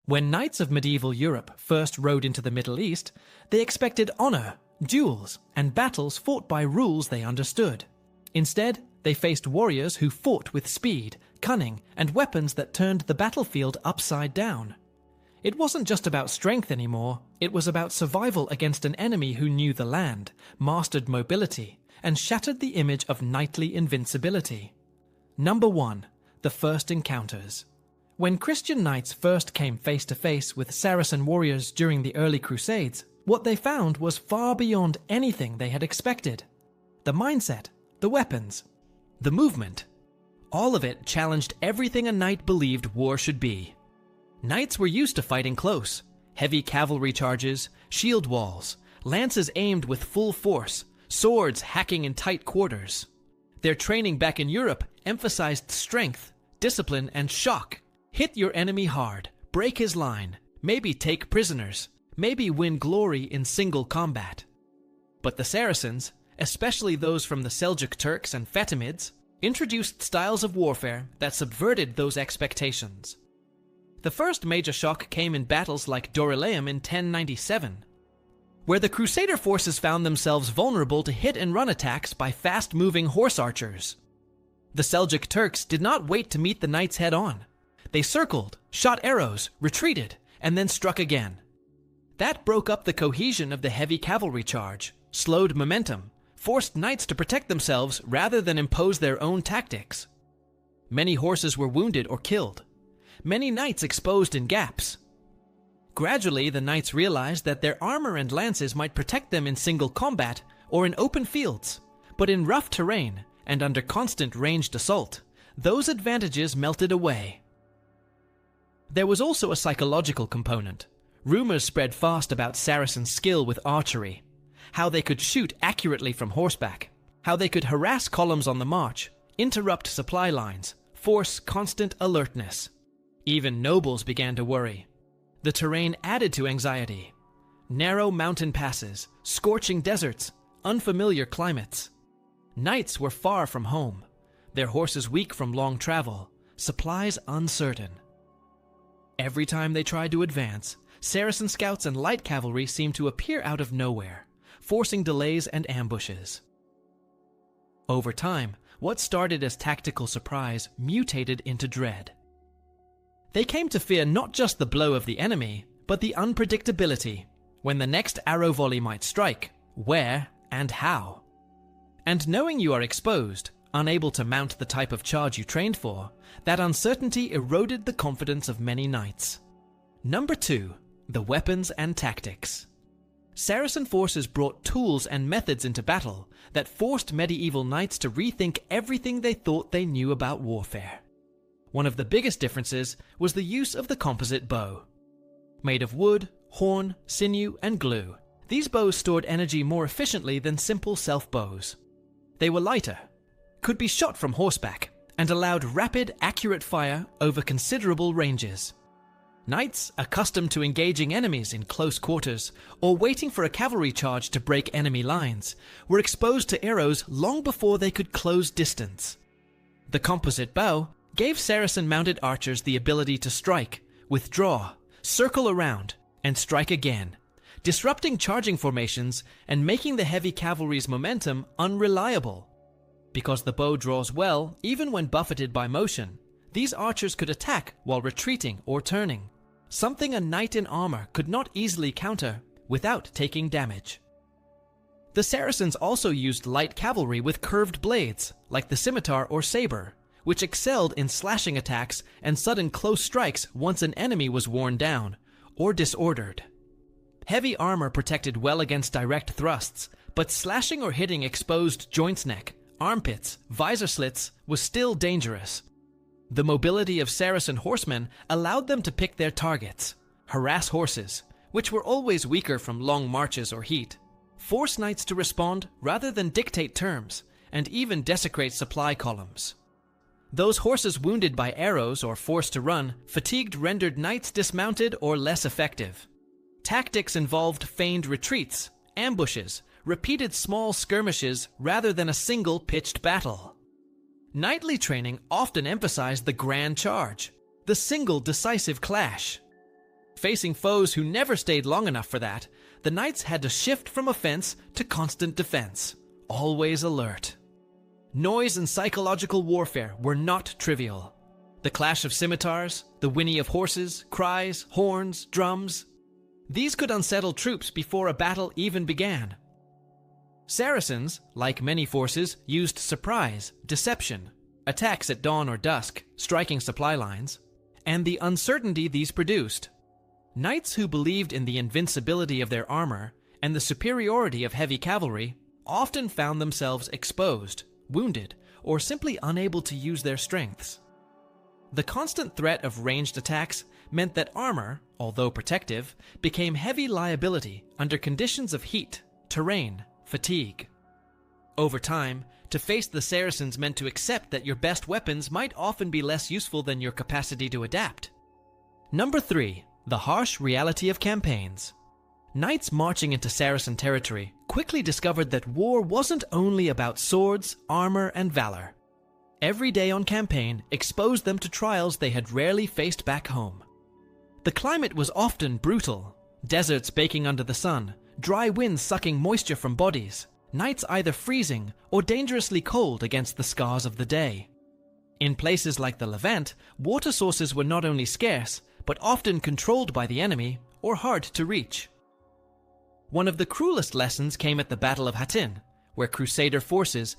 When knights of medieval Europe first rode into the Middle East, they expected honor, duels, and battles fought by rules they understood. Instead, they faced warriors who fought with speed, cunning, and weapons that turned the battlefield upside down. It wasn't just about strength anymore, it was about survival against an enemy who knew the land, mastered mobility, and shattered the image of knightly invincibility. Number 1. The First Encounters. When Christian knights first came face to face with Saracen warriors during the early Crusades, what they found was far beyond anything they had expected. The mindset, the weapons, the movement. All of it challenged everything a knight believed war should be. Knights were used to fighting close, heavy cavalry charges, shield walls, lances aimed with full force, swords hacking in tight quarters. Their training back in Europe emphasized strength, discipline, and shock. Hit your enemy hard, break his line, maybe take prisoners, maybe win glory in single combat. But the Saracens, especially those from the Seljuk Turks and Fatimids, introduced styles of warfare that subverted those expectations. The first major shock came in battles like Dorylaeum in 1097, where the Crusader forces found themselves vulnerable to hit-and-run attacks by fast-moving horse archers. The Seljuk Turks did not wait to meet the knights head-on. They circled, shot arrows, retreated, and then struck again. That broke up the cohesion of the heavy cavalry charge, slowed momentum, forced knights to protect themselves rather than impose their own tactics. Many horses were wounded or killed. Many knights exposed in gaps. Gradually, the knights realized that their armor and lances might protect them in single combat or in open fields, but in rough terrain and under constant ranged assault, those advantages melted away. There was also a psychological component. Rumors spread fast about Saracen's skill with archery, how they could shoot accurately from horseback, how they could harass columns on the march, interrupt supply lines, force constant alertness. Even nobles began to worry. The terrain added to anxiety. Narrow mountain passes, scorching deserts, unfamiliar climates. Knights were far from home, their horses weak from long travel, supplies uncertain. Every time they tried to advance, Saracen scouts and light cavalry seemed to appear out of nowhere, forcing delays and ambushes. Over time, what started as tactical surprise mutated into dread. They came to fear not just the blow of the enemy, but the unpredictability, when the next arrow volley might strike, where, and how. And knowing you are exposed, unable to mount the type of charge you trained for, that uncertainty eroded the confidence of many knights. Number 2. The weapons and tactics. Saracen forces brought tools and methods into battle that forced medieval knights to rethink everything they thought they knew about warfare. One of the biggest differences was the use of the composite bow. Made of wood, horn, sinew, and glue, these bows stored energy more efficiently than simple self-bows. They were lighter, could be shot from horseback, and allowed rapid, accurate fire over considerable ranges. Knights, accustomed to engaging enemies in close quarters or waiting for a cavalry charge to break enemy lines, were exposed to arrows long before they could close distance. The composite bow gave Saracen-mounted archers the ability to strike, withdraw, circle around, and strike again, disrupting charging formations and making the heavy cavalry's momentum unreliable. Because the bow draws well, even when buffeted by motion, these archers could attack while retreating or turning, something a knight in armor could not easily counter without taking damage. The Saracens also used light cavalry with curved blades, like the scimitar or saber, which excelled in slashing attacks and sudden close strikes once an enemy was worn down or disordered. Heavy armor protected well against direct thrusts, but slashing or hitting exposed joints neck, armpits, visor slits was still dangerous. The mobility of Saracen horsemen allowed them to pick their targets, harass horses, which were always weaker from long marches or heat, force knights to respond rather than dictate terms, and even desecrate supply columns. Those horses wounded by arrows or forced to run, fatigued rendered knights dismounted or less effective. Tactics involved feigned retreats, ambushes, repeated small skirmishes rather than a single pitched battle. Knightly training often emphasized the grand charge, the single decisive clash. Facing foes who never stayed long enough for that, the knights had to shift from offense to constant defense, always alert. Noise and psychological warfare were not trivial. The clash of scimitars, the whinny of horses, cries, horns, drums. These could unsettle troops before a battle even began. Saracens, like many forces, used surprise, deception, attacks at dawn or dusk, striking supply lines, and the uncertainty these produced. Knights who believed in the invincibility of their armor and the superiority of heavy cavalry often found themselves exposed, wounded, or simply unable to use their strengths. The constant threat of ranged attacks meant that armor, although protective, became heavy liability under conditions of heat, terrain, fatigue. Over time, to face the Saracens meant to accept that your best weapons might often be less useful than your capacity to adapt. Number 3. The harsh reality of campaigns. Knights marching into Saracen territory quickly discovered that war wasn't only about swords, armor, and valor. Every day on campaign exposed them to trials they had rarely faced back home. The climate was often brutal, deserts baking under the sun, dry winds sucking moisture from bodies, nights either freezing or dangerously cold against the scars of the day. In places like the Levant, water sources were not only scarce, but often controlled by the enemy or hard to reach. One of the cruelest lessons came at the Battle of Hattin, where Crusader forces,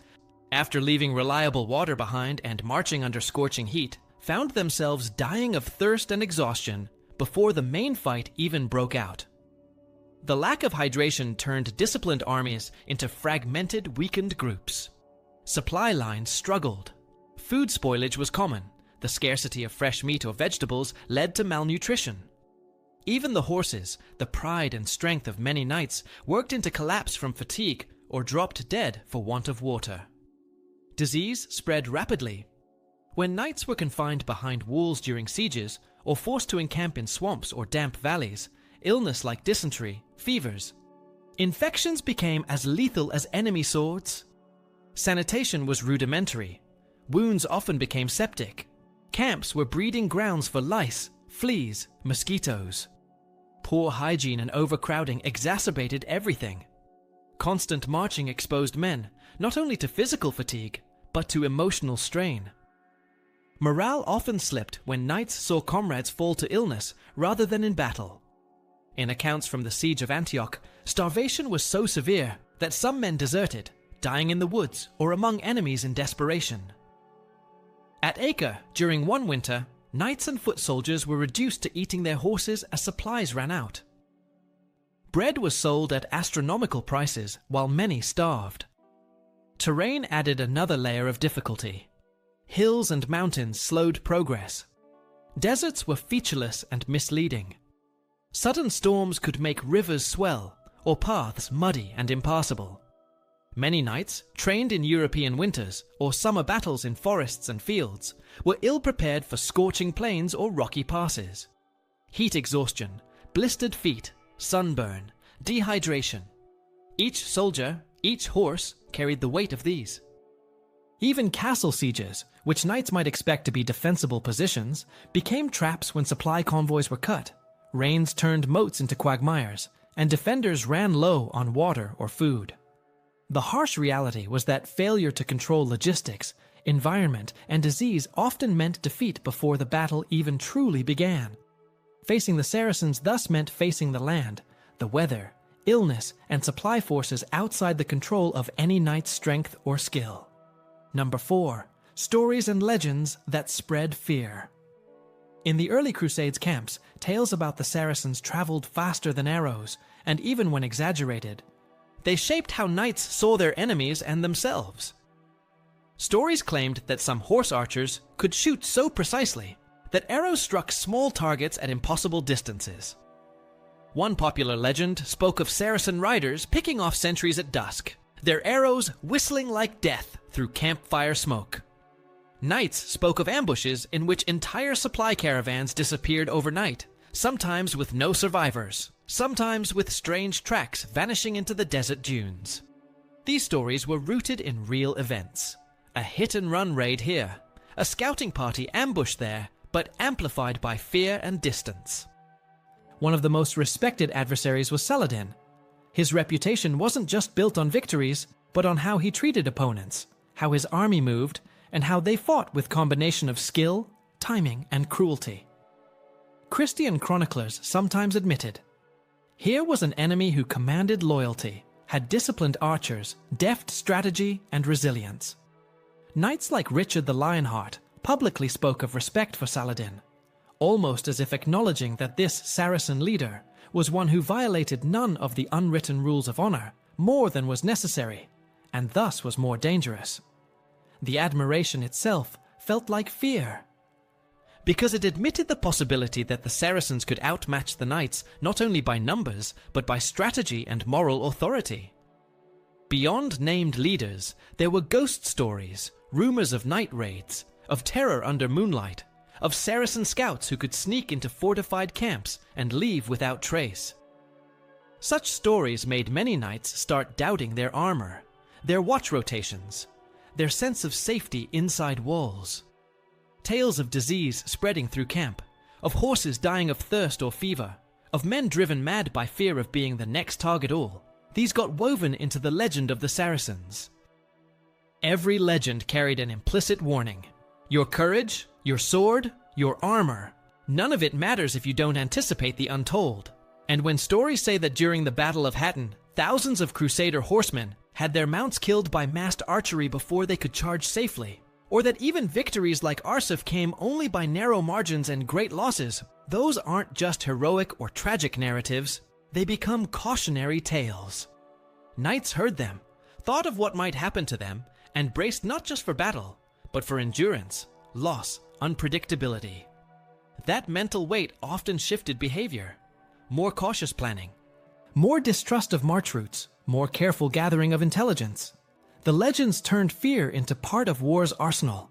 after leaving reliable water behind and marching under scorching heat, found themselves dying of thirst and exhaustion before the main fight even broke out. The lack of hydration turned disciplined armies into fragmented, weakened groups. Supply lines struggled. Food spoilage was common. The scarcity of fresh meat or vegetables led to malnutrition. Even the horses, the pride and strength of many knights, worked into collapse from fatigue or dropped dead for want of water. Disease spread rapidly. When knights were confined behind walls during sieges or forced to encamp in swamps or damp valleys, illness like dysentery, fevers. Infections became as lethal as enemy swords. Sanitation was rudimentary. Wounds often became septic. Camps were breeding grounds for lice, fleas, mosquitoes. Poor hygiene and overcrowding exacerbated everything. Constant marching exposed men, not only to physical fatigue, but to emotional strain. Morale often slipped when knights saw comrades fall to illness rather than in battle. In accounts from the siege of Antioch, starvation was so severe that some men deserted, dying in the woods or among enemies in desperation. At Acre, during one winter, knights and foot soldiers were reduced to eating their horses as supplies ran out. Bread was sold at astronomical prices while many starved. Terrain added another layer of difficulty. Hills and mountains slowed progress. Deserts were featureless and misleading. Sudden storms could make rivers swell or paths muddy and impassable. Many knights, trained in European winters or summer battles in forests and fields, were ill-prepared for scorching plains or rocky passes. Heat exhaustion, blistered feet, sunburn, dehydration. Each soldier, each horse, carried the weight of these. Even castle sieges, which knights might expect to be defensible positions, became traps when supply convoys were cut, rains turned moats into quagmires, and defenders ran low on water or food. The harsh reality was that failure to control logistics, environment, and disease often meant defeat before the battle even truly began. Facing the Saracens thus meant facing the land, the weather, illness, and supply forces outside the control of any knight's strength or skill. Number 4. Stories and legends that spread fear. In the early Crusades camps, tales about the Saracens traveled faster than arrows, and even when exaggerated, they shaped how knights saw their enemies and themselves. Stories claimed that some horse archers could shoot so precisely that arrows struck small targets at impossible distances. One popular legend spoke of Saracen riders picking off sentries at dusk, their arrows whistling like death through campfire smoke. Knights spoke of ambushes in which entire supply caravans disappeared overnight, sometimes with no survivors, sometimes with strange tracks vanishing into the desert dunes. These stories were rooted in real events. A hit-and-run raid here, a scouting party ambushed there, but amplified by fear and distance. One of the most respected adversaries was Saladin. His reputation wasn't just built on victories, but on how he treated opponents, how his army moved, and how they fought with combination of skill, timing, and cruelty. Christian chroniclers sometimes admitted, here was an enemy who commanded loyalty, had disciplined archers, deft strategy, and resilience. Knights like Richard the Lionheart publicly spoke of respect for Saladin, almost as if acknowledging that this Saracen leader was one who violated none of the unwritten rules of honor more than was necessary, and thus was more dangerous. The admiration itself felt like fear, because it admitted the possibility that the Saracens could outmatch the knights not only by numbers, but by strategy and moral authority. Beyond named leaders, there were ghost stories, rumors of night raids, of terror under moonlight, of Saracen scouts who could sneak into fortified camps and leave without trace. Such stories made many knights start doubting their armor, their watch rotations, their sense of safety inside walls. Tales of disease spreading through camp, of horses dying of thirst or fever, of men driven mad by fear of being the next target all. These got woven into the legend of the Saracens. Every legend carried an implicit warning. Your courage, your sword, your armor, none of it matters if you don't anticipate the untold. And when stories say that during the Battle of Hattin, thousands of Crusader horsemen had their mounts killed by massed archery before they could charge safely, or that even victories like Arsuf came only by narrow margins and great losses, those aren't just heroic or tragic narratives, they become cautionary tales. Knights heard them, thought of what might happen to them, and braced not just for battle, but for endurance, loss, unpredictability. That mental weight often shifted behavior. More cautious planning, more distrust of march routes, more careful gathering of intelligence. The legends turned fear into part of war's arsenal.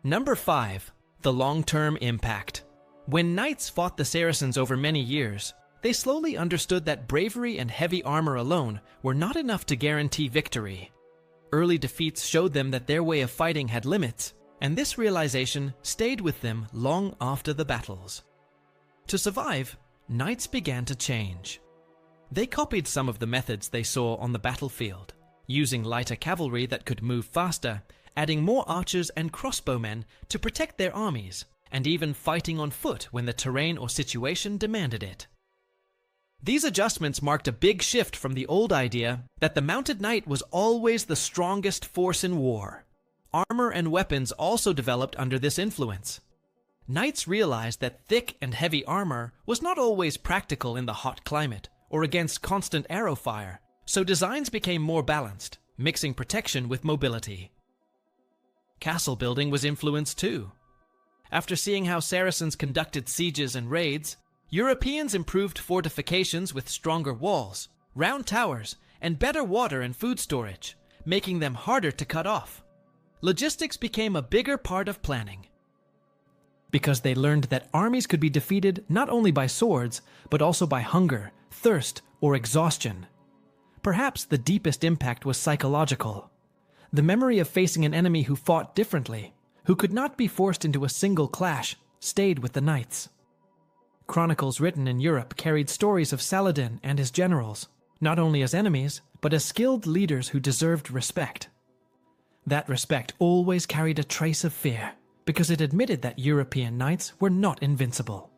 Number 5. The long-term impact. When knights fought the Saracens over many years, they slowly understood that bravery and heavy armor alone were not enough to guarantee victory. Early defeats showed them that their way of fighting had limits, and this realization stayed with them long after the battles. To survive, knights began to change. They copied some of the methods they saw on the battlefield, using lighter cavalry that could move faster, adding more archers and crossbowmen to protect their armies, and even fighting on foot when the terrain or situation demanded it. These adjustments marked a big shift from the old idea that the mounted knight was always the strongest force in war. Armor and weapons also developed under this influence. Knights realized that thick and heavy armor was not always practical in the hot climate or against constant arrow fire, so designs became more balanced, mixing protection with mobility. Castle building was influenced too. After seeing how Saracens conducted sieges and raids, Europeans improved fortifications with stronger walls, round towers, and better water and food storage, making them harder to cut off. Logistics became a bigger part of planning, because they learned that armies could be defeated not only by swords, but also by hunger, thirst, or exhaustion. Perhaps the deepest impact was psychological. The memory of facing an enemy who fought differently, who could not be forced into a single clash, stayed with the knights. Chronicles written in Europe carried stories of Saladin and his generals, not only as enemies, but as skilled leaders who deserved respect. That respect always carried a trace of fear, because it admitted that European knights were not invincible.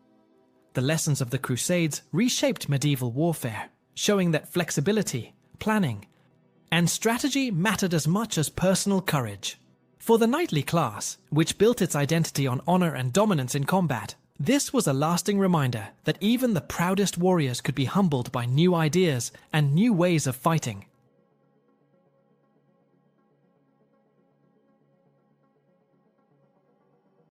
The lessons of the Crusades reshaped medieval warfare, showing that flexibility, planning, and strategy mattered as much as personal courage. For the knightly class, which built its identity on honor and dominance in combat, this was a lasting reminder that even the proudest warriors could be humbled by new ideas and new ways of fighting.